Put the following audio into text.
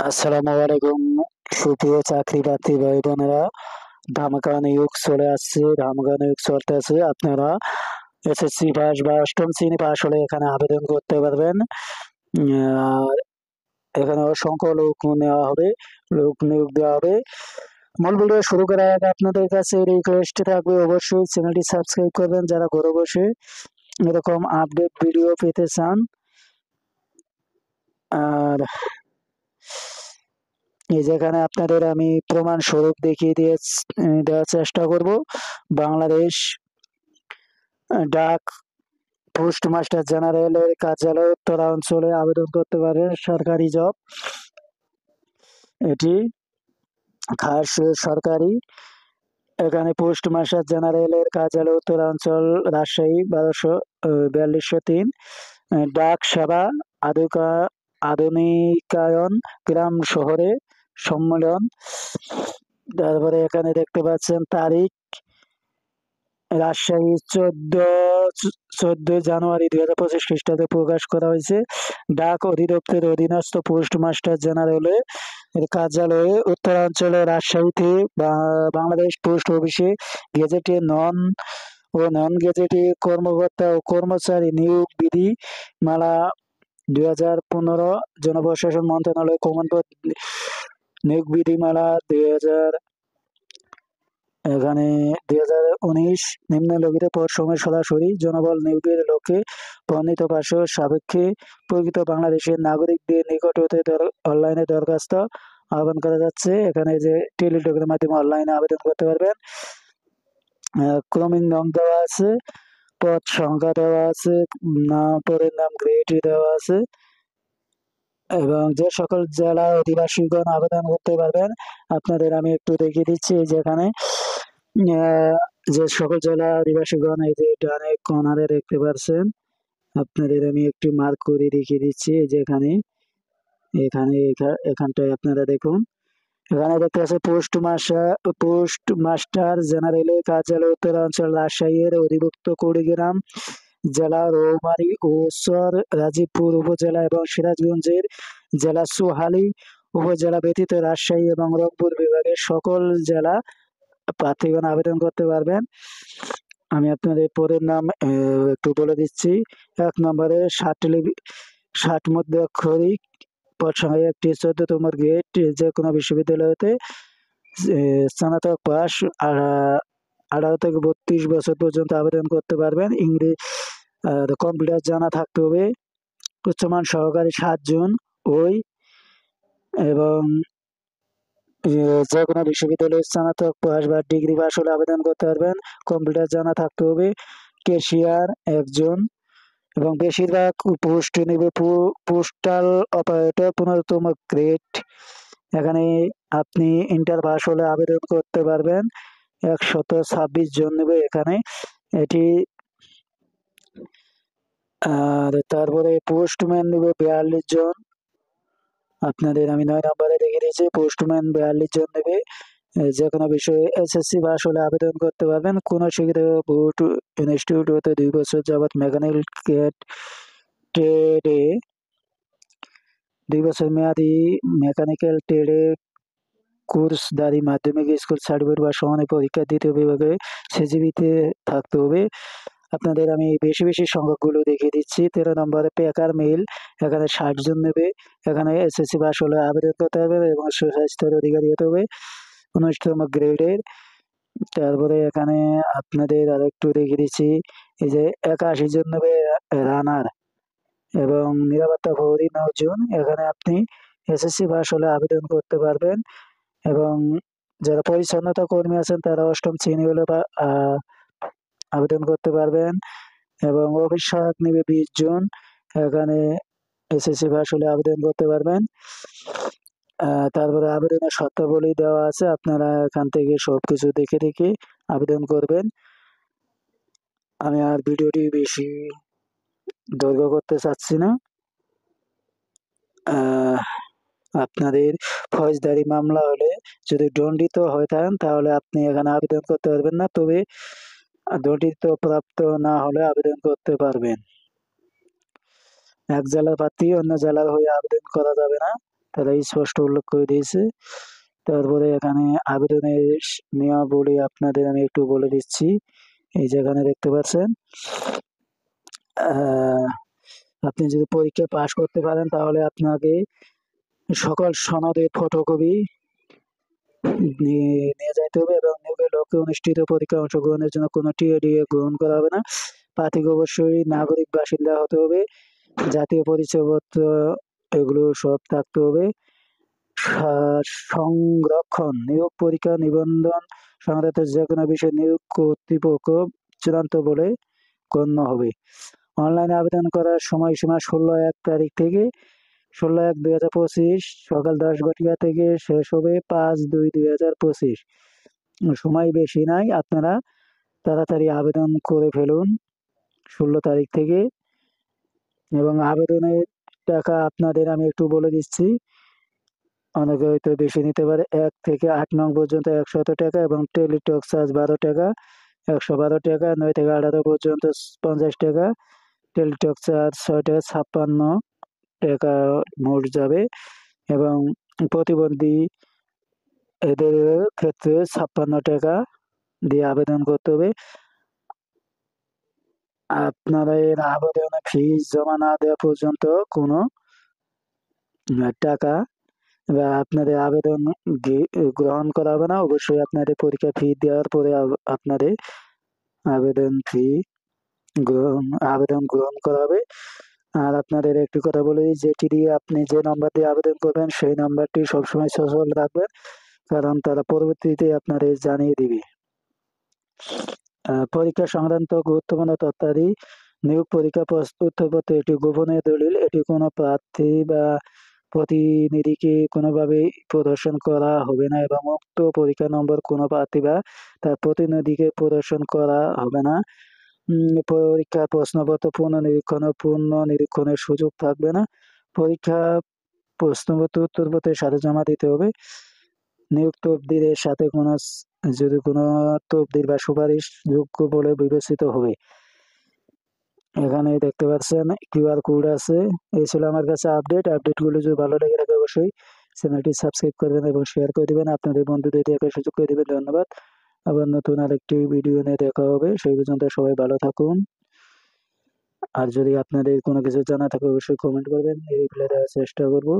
আসসালামু আলাইকুম। সুপ্রিয় চাকরি প্রার্থী ভাই বোনেরা, ধামাকা নিয়োগ চলে আসছে। ধামাকা নিয়োগ চলতেছে। আপনারা এসএসসি পাস বা অষ্টম শ্রেণী পাস হলে এখানে আবেদন করতে পারবেন। আর এখানে অসংখ্য লোক নেওয়া হবে, লোক নিয়োগ দেওয়া হবে। মূল ভিডিও শুরু করার আগে আপনাদের কাছে রিকোয়েস্ট থাকবে, অবশ্যই চ্যানেলটি সাবস্ক্রাইব করবেন যারা ঘরে বসে এরকম আপডেট ভিডিও পেতে চান। আর এই যেখানে আপনাদের আমি প্রমাণ স্বরূপ দেখিয়ে দেওয়ার চেষ্টা করব। বাংলাদেশ ডাক পোস্ট মাস্টার জেনারেলের কার্যালয় উত্তরাঞ্চলে আবেদন করতে পারে সরকারি জব। এটি খাস সরকারি। এখানে পোস্ট মাস্টার জেনারেলের কার্যালয় উত্তরাঞ্চল, রাজশাহী 4203। ডাক সেবা আধুনিকায়ন গ্রাম শহরে সম্মেলন। তারপরে এখানে দেখতে পাচ্ছেন তারিখ রাজশাহী 14 জানুয়ারি 2025 খ্রিস্টাব্দে প্রকাশ করা হয়েছে। ডাক অধিদপ্তরের অধীনস্থ পোস্ট মাস্টার জেনারেল কার্যালয়ে উত্তরাঞ্চলে রাজশাহীতে বাংলাদেশ পোস্ট অফিসে গেজেটে নন গেজেটে কর্মকর্তা ও কর্মচারী নিয়োগ বিধি মালা 2015, জনপ্রশাসন মন্ত্রণালয় কমনপদ নিয়োগ বিধিমালা 2000, এখানে 2019 নিম্নলিখিত পদসমূহে সরাসরি জনবল নিয়োগের লক্ষ্যে প্রণীত ভাষ্য সাপেক্ষে প্রকৃত বাংলাদেশের নাগরিকদের নিকট হতে অনলাইনে দরখাস্ত আহ্বান করা যাচ্ছে। এখানে যে টেলিটকের মাধ্যমে অনলাইনে আবেদন করতে পারবেন। ক্রমিক নং দেওয়া আছে, পদ সংখ্যা দেওয়া আছে, পদের নাম গ্রেড দেওয়া আছে এবং যে সকল জেলা অধিবাসীগণ আবেদন করতে পারবেন আপনাদের আমি একটু দেখিয়ে দিচ্ছি। যেখানে যে সকল জেলা অধিবাসীগণ, এই যে ডানে কর্নারে দেখতে পাচ্ছেন, আপনাদের আমি একটু মার্ক করে দেখিয়ে দিচ্ছি। যেখানে এখানটায় আপনারা দেখুন, এখানে দেখতে পাচ্ছেন পোস্ট মাস্টার জেনারেলের কার্যালয় উত্তরাঞ্চল রাজশাহী এর অধিভুক্ত কুড়িগ্রাম জেলা, রৌমারী ও চর রাজীবপুর উপজেলা এবং সিরাজগঞ্জের জেলা সোহালী উপজেলা ব্যতীত রাজশাহী এবং রংপুর বিভাগের সকল জেলা প্রার্থীগণ আবেদন করতে পারবেন। আমি আপনাদের পদের নাম একটু বলে দিচ্ছি। 1 নম্বরে 60 মধ্যে অক্ষরিক, পদ সংখ্যা 1টি, 14তম গ্রেড, যে কোনো বিশ্ববিদ্যালয় হতে স্নাতক পাস, 18 থেকে 32 বছর পর্যন্ত আবেদন করতে পারবেন। ইংরেজি কম্পিউটার জানা থাকতে হবে। উচ্চমান সহকারী 7 জন এবং যে কোনো বিশ্ববিদ্যালয়ের স্নাতক পাস বা ডিগ্রি পাস হলে আবেদন করতে পারবেন। কম্পিউটার জানা থাকতে হবে। ক্যাশিয়ার 1 জন এবং বেশিরভাগ পোস্ট নেবে পোস্টাল অপারেটর 15তম গ্রেড। এখানে আপনি ইন্টার পাস হলে আবেদন করতে পারবেন। 126 জন নেবে এখানে এটি। আর তারপরে পোস্টম্যান নেবে 42 জন। আপনাদের আমি 9 নম্বরে দেখে দিয়েছি, পোস্টম্যান 42 জন নেবে। যে কোনো বিষয়ে এসএসসি পাস হলে আবেদন করতে পারবেন। কোন শিক্ষিত বোর্ড ইনস্টিটিউট হতে 2 বছর যাবৎ মেকানিক্যাল ট্রেডে 2 বছর মেয়াদী মেকানিক্যাল ট্রেডে কোর্সধারী মাধ্যমিক স্কুল সার্টিফিকেট বা সমানের পরীক্ষা দ্বিতীয় বিভাগে সিজিপিতে থাকতে হবে। আপনাদের আমি বেশি বেশি সংখ্যাগুলো দেখিয়ে দিচ্ছি। 13 নম্বরে পেকার মিল, এখানে 60 জন নেবে। এখানে এসএসসি পাস হলে আবেদন করতে হবে এবং সুস্বাস্থ্যের অধিকারী হতে হবে 19তম গ্রেডের। তারপরে এখানে আপনাদের আরেকটু দেখিয়ে দিচ্ছি, এই যে 81 জন নেবে রানার এবং নিরাপত্তা প্রহরী 9 জন। এখানে আপনি এসএসসি পাস হলে আবেদন করতে পারবেন এবং যারা পরিচ্ছন্নতা কর্মী আছেন তারা অষ্টম শ্রেণী হলে আবেদন করতে পারবেন এবং অফিস সহায়ক নেবে 20 জন। এখানে এসএসসি পাস হলে আবেদন করতে পারবেন। তারপরে আবেদনের শর্তাবলী দেওয়া আছে, আপনারা এখান থেকে সবকিছু দেখে দেখে আবেদন করবেন। আমি আর ভিডিওটি বেশি দৈর্ঘ্য করতে চাচ্ছি না। আপনাদের ফৌজদারি মামলা হলে যদি দণ্ডিত হয়ে থাকেন তাহলে আপনি এখানে আবেদন করতে পারবেন না, তবে দণ্ডিত প্রাপ্ত না হলে আবেদন করতে পারবেন। এক জেলার প্রার্থী অন্য জেলার হয়ে আবেদন করা যাবে না। তারা স্পষ্ট উল্লেখ করে দিয়েছে। তারপরে এখানে আবেদনের নিয়মাবলী আপনাদের আমি একটু বলে দিচ্ছি। এই যে এখানে দেখতে পাচ্ছেন, আপনি যদি পরীক্ষায় পাশ করতে পারেন তাহলে আপনাকে সকল সনদের ফটোকপি নিয়ে যাইতে হবে এবং নিয়োগের লক্ষ্যে অনুষ্ঠিত পরীক্ষায় অংশগ্রহণের জন্য কোনো টিএডিএ গ্রহণ করা হবে না। প্রার্থীকে অবশ্যই নাগরিক বাসিন্দা হতে হবে, জাতীয় পরিচয়পত্র এগুলো সব থাকতে হবে। সংরক্ষণ, নিয়োগ পরীক্ষা নিবন্ধন সংক্রান্ত যে কোনো বিষয়ে নিয়োগ কর্তৃপক্ষ চূড়ান্ত বলে গণ্য হবে। অনলাইনে আবেদন করার সময়সীমা 16/1 তারিখ থেকে 16/1/2025 সকাল 10 ঘটিকা থেকে শেষ হবে 5/2/2025। সময় বেশি নাই, আপনারা তাড়াতাড়ি আবেদন করে ফেলুন 16 তারিখ থেকে। এবং আবেদনের টাকা আপনাদের আমি একটু বলে দিচ্ছি, অনেকে হয়তো বেশি নিতে পারে। 1 থেকে 8 নং পর্যন্ত 100 টাকা এবং টেলিটক চার্জ 12 টাকা 112 টাকা, 9 থেকে 18 পর্যন্ত 50 টাকা, টেলিটক চার্জ 6 টাকা 56 টাকা মোট যাবে এবং প্রতিবন্ধী এদের ক্ষেত্রে 56 টাকা দিয়ে আবেদন করতে হবে। আপনারা এর আবেদনে ফিস জমা না দেওয়া পর্যন্ত কোনো টাকা বা আপনাদের আবেদন গ্রহণ করা হবে না। অবশ্যই আপনাদের পরীক্ষা ফি দেওয়ার পরে আপনাদের আবেদন গ্রহণ করা হবে। আর আপনাদের একটি কথা বলি, যেটি দিয়ে আপনি যে নাম্বার দিয়ে আবেদন করবেন সেই নাম্বারটি সবসময় সচল রাখবেন, কারণ তারা পরবর্তীতে আপনাদের জানিয়ে দিবে। পরীক্ষা সংক্রান্ত গুরুত্বপূর্ণ তথ্যাদি: নিয়োগ পরীক্ষা উত্তরপত্র একটি গোপনীয় দলিল। এটি কোনো প্রার্থী বা প্রতিনিধিকে কোনোভাবেই প্রদর্শন করা হবে না এবং উক্ত পরীক্ষা নম্বর কোনো প্রার্থী বা তার প্রতিনিধিকে প্রদর্শন করা হবে না। পরীক্ষার প্রশ্নপত্র পুনঃনিরীক্ষণের সুযোগ থাকবে না। পরীক্ষা প্রশ্নপত্র উত্তরপত্রের সাথে জমা দিতে হবে। নিয়োগ তফদিলের সাথে যদি কোনো তফদিল বা সুপারিশ যোগ্য বলে বিবেচিত হবে। এখানে দেখতে পাচ্ছেন কিউআর কোড আছে। এই ছিল আমার কাছে আপডেটগুলো যদি ভালো লেগে থাকে অবশ্যই চ্যানেলটি সাবস্ক্রাইব করবেন এবং শেয়ার করে দিবেন, আপনাদের বন্ধুদের দেখার সুযোগ করে দিবেন। ধন্যবাদ। আবার নতুন আরেকটি ভিডিও নিয়ে দেখা হবে। সেই পর্যন্ত সবাই ভালো থাকুন। আর যদি আপনাদের কোনো কিছু জানা থাকে অবশ্যই কমেন্ট করবেন, রিপ্লাই দেওয়ার চেষ্টা করব।